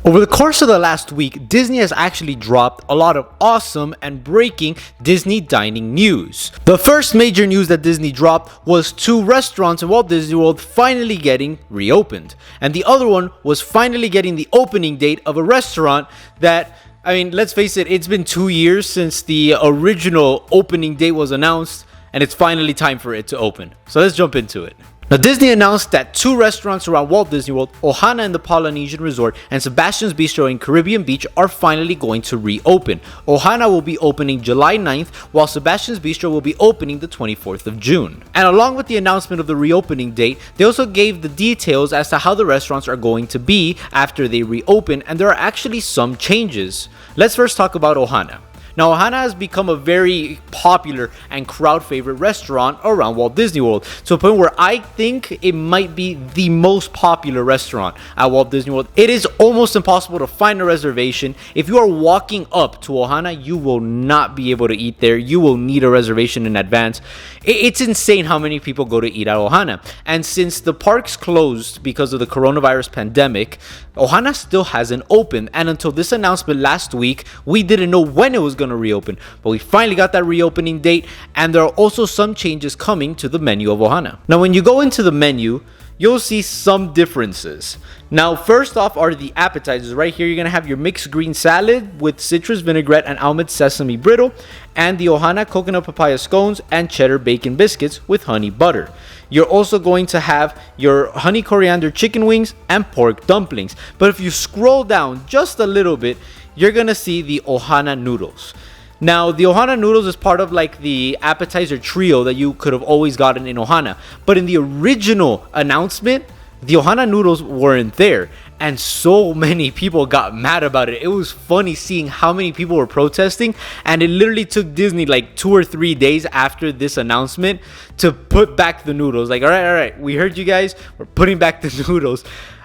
Over the course of the last week, Disney has actually dropped a lot of awesome and breaking Disney dining news. The first major news that Disney dropped was 2 restaurants in Walt Disney World finally getting reopened. And the other one was finally getting the opening date of a restaurant that, I mean, let's face it, it's been 2 years since the original opening date was announced, and it's finally time for it to open. So let's jump into it. Now, Disney announced that 2 restaurants around Walt Disney World, Ohana in the Polynesian Resort and Sebastians Bistro in Caribbean Beach, are finally going to reopen. Ohana will be opening July 9th, while Sebastians Bistro will be opening the 24th of June. And along with the announcement of the reopening date, they also gave the details as to how the restaurants are going to be after they reopen, and there are actually some changes. Let's first talk about Ohana. Now, Ohana has become a very popular and crowd favorite restaurant around Walt Disney World, to a point where I think it might be the most popular restaurant at Walt Disney World. It is almost impossible to find a reservation. If you are walking up to Ohana, you will not be able to eat there. You will need a reservation in advance. It's insane how many people go to eat at Ohana. And since the parks closed because of the coronavirus pandemic, Ohana still hasn't opened. And until this announcement last week, we didn't know when it was going to reopen. But we finally got that reopening date, and there are also some changes coming to the menu of Ohana. Now, when you go into the menu, you'll see some differences. Now, first off are the appetizers. Right here, you're going to have your mixed green salad with citrus vinaigrette and almond sesame brittle, and the Ohana coconut papaya scones and cheddar bacon biscuits with honey butter. You're also going to have your honey coriander chicken wings and pork dumplings. But if you scroll down just a little bit, you're going to see the Ohana noodles. Now, the Ohana noodles is part of like the appetizer trio that you could have always gotten in Ohana. But in the original announcement, the Ohana noodles weren't there. And so many people got mad about it. It was funny seeing how many people were protesting. And it literally took Disney like 2 or 3 days after this announcement to put back the noodles. Like, all right, we heard you guys. We're putting back the noodles.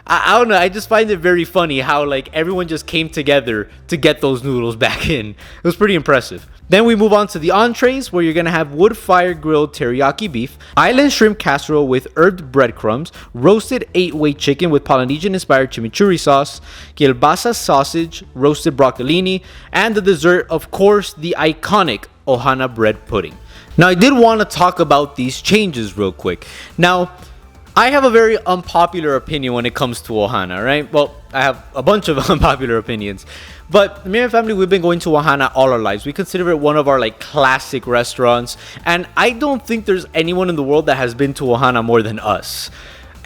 I don't know, I just find it very funny how like everyone just came together to get those noodles back in. It was pretty impressive. Then we move on to the entrees, where you're going to have wood fire grilled teriyaki beef, island shrimp casserole with herbed breadcrumbs, roasted 8-way chicken with Polynesian inspired chimichurri sauce, kielbasa sausage, roasted broccolini, and the dessert, of course, the iconic Ohana bread pudding. Now, I did want to talk about these changes real quick. Now, I have a very unpopular opinion when it comes to Ohana, right? Well, I have a bunch of unpopular opinions. But me and my family, we've been going to Ohana all our lives. We consider it one of our like classic restaurants. And I don't think there's anyone in the world that has been to Ohana more than us.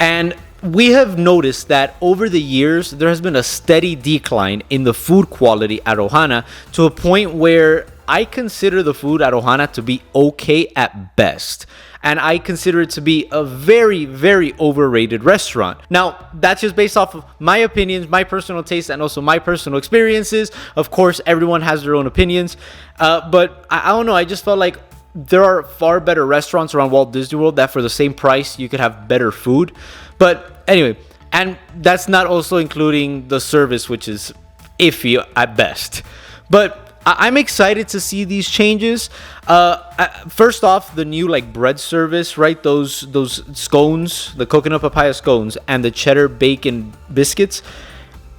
And we have noticed that over the years, there has been a steady decline in the food quality at Ohana, to a point where I consider the food at Ohana to be okay at best. And I consider it to be a very, very overrated restaurant. Now, that's just based off of my opinions, my personal taste, and also my personal experiences. Of course, everyone has their own opinions. But I don't know, I just felt like there are far better restaurants around Walt Disney World that for the same price, you could have better food. But anyway, and that's not also including the service, which is iffy at best. But I'm excited to see these changes. First off, the new like bread service, right? Those scones, the coconut papaya scones and the cheddar bacon biscuits.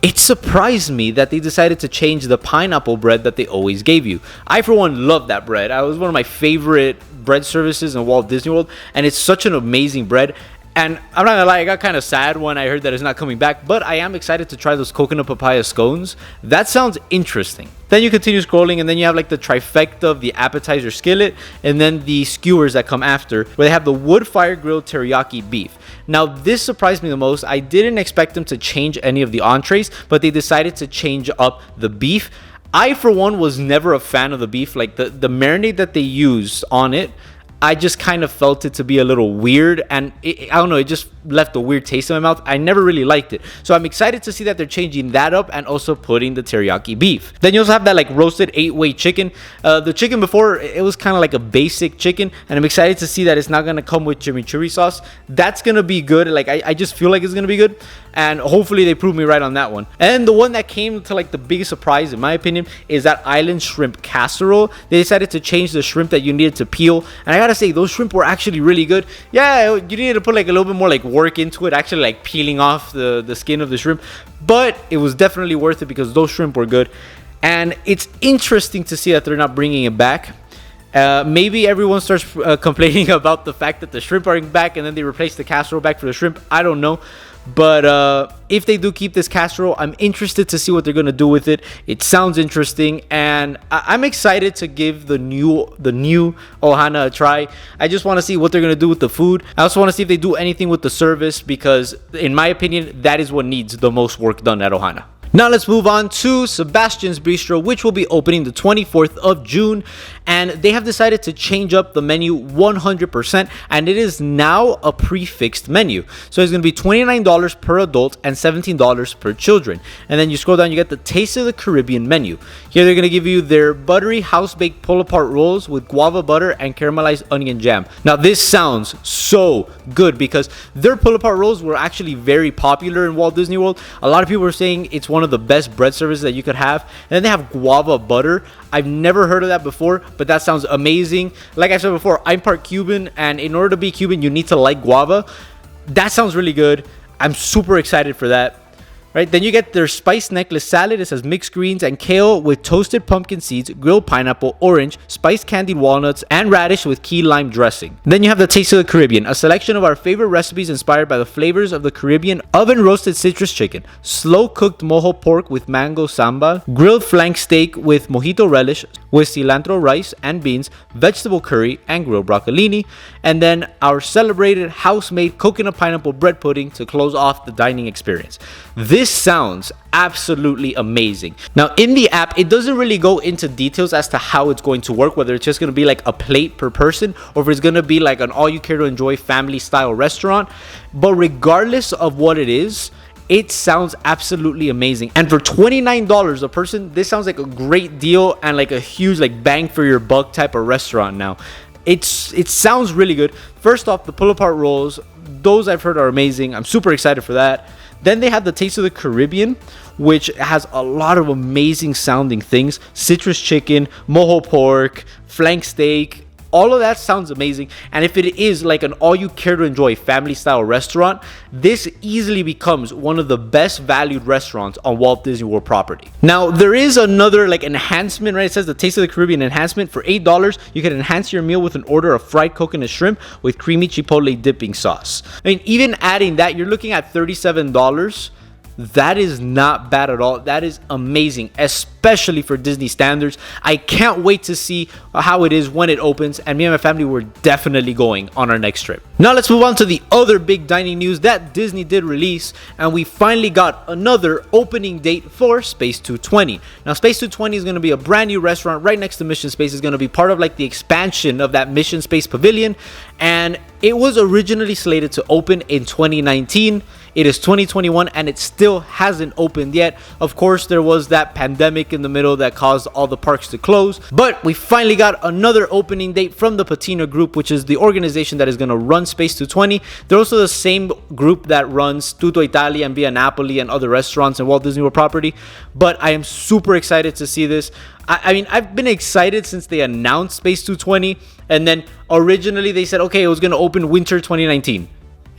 It surprised me that they decided to change the pineapple bread that they always gave you. I, for one, love that bread. It was one of my favorite bread services in Walt Disney World, and it's such an amazing bread. And I'm not gonna lie, I got kind of sad when I heard that it's not coming back, but I am excited to try those coconut papaya scones. That sounds interesting. Then you continue scrolling, and then you have like the trifecta of the appetizer skillet, and then the skewers that come after, where they have the wood fire grilled teriyaki beef. Now, this surprised me the most. I didn't expect them to change any of the entrees, but they decided to change up the beef. I, for one, was never a fan of the beef. Like the marinade that they used on it, I just kind of felt it to be a little weird, and I don't know, it just left a weird taste in my mouth. I never really liked it. So I'm excited to see that they're changing that up and also putting the teriyaki beef. Then you also have that like roasted 8-way chicken. The chicken before, it was kind of like a basic chicken, and I'm excited to see that it's not going to come with chimichurri sauce. That's going to be good. Like I just feel like it's going to be good, and hopefully they prove me right on that one. And the one that came to like the biggest surprise, in my opinion, is that island shrimp casserole. They decided to change the shrimp that you needed to peel, and I gotta say, those shrimp were actually really good. Yeah, you needed to put like a little bit more like work into it, actually like peeling off the skin of the shrimp, but it was definitely worth it because those shrimp were good. And it's interesting to see that they're not bringing it back. Maybe everyone starts complaining about the fact that the shrimp aren't back, and then they replace the casserole back for the shrimp. I don't know. But if they do keep this casserole, I'm interested to see what they're gonna do with it. It sounds interesting, and I'm excited to give the new Ohana a try. I just want to see what they're gonna do with the food. I also want to see if they do anything with the service, because in my opinion, that is what needs the most work done at Ohana. Now let's move on to Sebastians Bistro, which will be opening the 24th of June. And they have decided to change up the menu 100%, and it is now a prefixed menu. So it's going to be $29 per adult and $17 per children. And then you scroll down, you get the Taste of the Caribbean menu. Here they're going to give you their buttery house-baked pull-apart rolls with guava butter and caramelized onion jam. Now this sounds so good because their pull-apart rolls were actually very popular in Walt Disney World. A lot of people were saying it's one of the best bread services that you could have. And then they have guava butter. I've never heard of that before, but that sounds amazing. Like I said before, I'm part Cuban, and in order to be Cuban, you need to like guava. That sounds really good. I'm super excited for that. Right, then you get their spice necklace salad. It says mixed greens and kale with toasted pumpkin seeds, grilled pineapple, orange, spiced candied walnuts, and radish with key lime dressing. Then you have the Taste of the Caribbean, a selection of our favorite recipes inspired by the flavors of the Caribbean: oven roasted citrus chicken, slow cooked mojo pork with mango sambal, grilled flank steak with mojito relish with cilantro rice and beans, vegetable curry, and grilled broccolini. And then our celebrated house-made coconut pineapple bread pudding to close off the dining experience. This sounds absolutely amazing. Now in the app, it doesn't really go into details as to how it's going to work, whether it's just going to be like a plate per person or if it's going to be like an all you care to enjoy family style restaurant. But regardless of what it is, it sounds absolutely amazing. And for $29 a person, this sounds like a great deal and like a huge like bang for your buck type of restaurant. Now it sounds really good. First off, the pull-apart rolls, those I've heard are amazing. I'm super excited for that. Then they have the Taste of the Caribbean, which has a lot of amazing sounding things: citrus chicken, mojo pork, flank steak. All of that sounds amazing. And if it is like an all you care to enjoy family style restaurant, this easily becomes one of the best valued restaurants on Walt Disney World property. Now there is another like enhancement, right? It says the Taste of the Caribbean enhancement. For $8, you can enhance your meal with an order of fried coconut shrimp with creamy chipotle dipping sauce. I mean, even adding that, you're looking at $37. That is not bad at all. That is amazing, especially for Disney standards. I can't wait to see how it is when it opens, and me and my family were definitely going on our next trip. Now let's move on to the other big dining news that Disney did release, and we finally got another opening date for Space 220. Now Space 220 is going to be a brand new restaurant right next to Mission Space. It's going to be part of like the expansion of that Mission Space Pavilion, and it was originally slated to open in 2019. It is 2021 and it still hasn't opened yet. Of course, there was that pandemic in the middle that caused all the parks to close, but we finally got another opening date from the Patina Group, which is the organization that is going to run Space 220. They're also the same group that runs Tutto Italia and Via Napoli and other restaurants in Walt Disney World property. But I am super excited to see this. I mean, I've been excited since they announced Space 220, and then originally they said, okay, it was going to open winter 2019.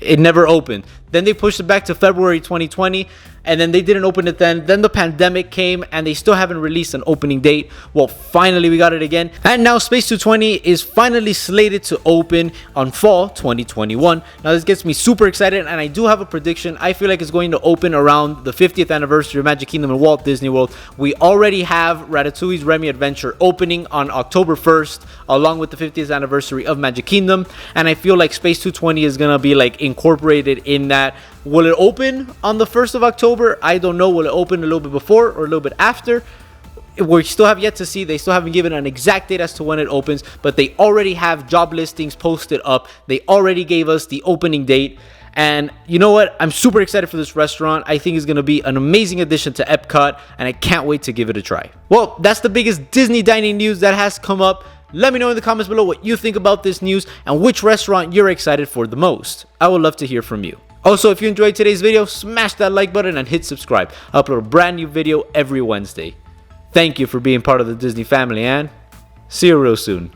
It never opened. Then they pushed it back to February 2020, and then they didn't open it then. Then the pandemic came, and they still haven't released an opening date. Well, finally we got it again. And now Space 220 is finally slated to open on fall 2021. Now this gets me super excited, and I do have a prediction. I feel like it's going to open around the 50th anniversary of Magic Kingdom and Walt Disney World. We already have Ratatouille's Remy Adventure opening on October 1st, along with the 50th anniversary of Magic Kingdom. And I feel like Space 220 is going to be like incorporated in that. Will it open on the 1st of October? I don't know. Will it open a little bit before or a little bit after? We still have yet to see. They still haven't given an exact date as to when it opens, but they already have job listings posted up. They already gave us the opening date. And you know what? I'm super excited for this restaurant. I think it's going to be an amazing addition to Epcot, and I can't wait to give it a try. Well, that's the biggest Disney dining news that has come up. Let me know in the comments below what you think about this news and which restaurant you're excited for the most. I would love to hear from you. Also, if you enjoyed today's video, smash that like button and hit subscribe. I upload a brand new video every Wednesday. Thank you for being part of the Disney family, and see you real soon.